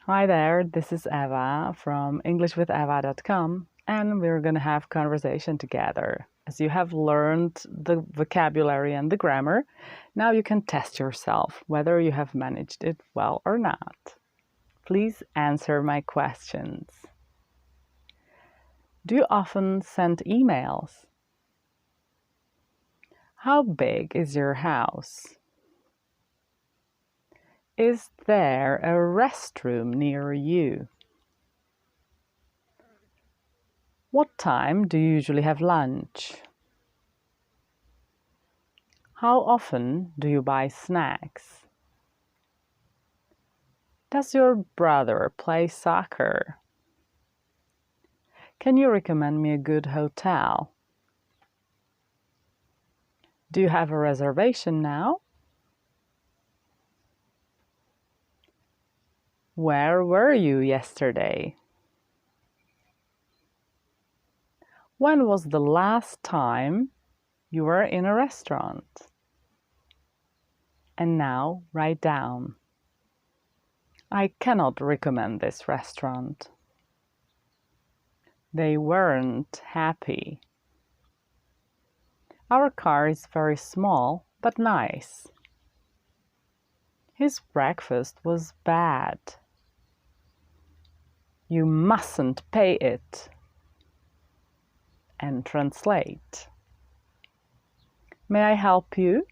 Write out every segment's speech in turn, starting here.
Hi there, this is Eva from EnglishWithEva.com, and we're going to have conversation together. As you have learned the vocabulary and the grammar, now you can test yourself whether you have managed it well or not. Please answer my questions. Do you often send emails? How big is your house? Is there a restroom near you? What time do you usually have lunch? How often do you buy snacks? Does your brother play soccer? Can you recommend me a good hotel? Do you have a reservation now? Where were you yesterday? When was the last time you were in a restaurant? And now write down. I cannot recommend this restaurant. They weren't happy. Our car is very small but nice. His breakfast was bad. You mustn't pay it. And translate. May I help you?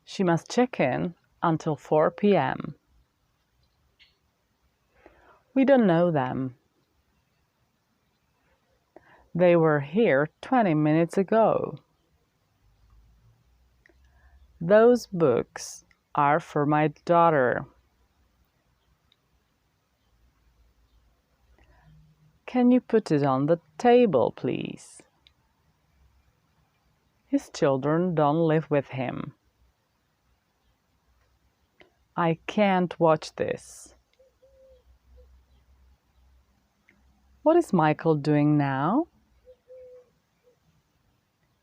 She must check in until 4 p.m. We don't know them. They were here 20 minutes ago. Those books are for my daughter. Can you put it on the table, please? His children don't live with him. I can't watch this. What is Michael doing now?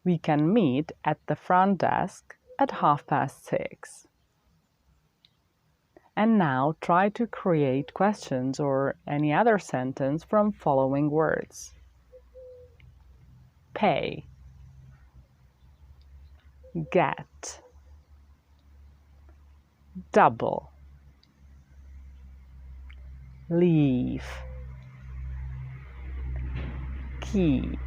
We can meet at the front desk at 6:30. And now try to create questions or any other sentence from following words. Pay, get, double, leave, key.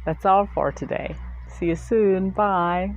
That's all for today. See you soon. Bye.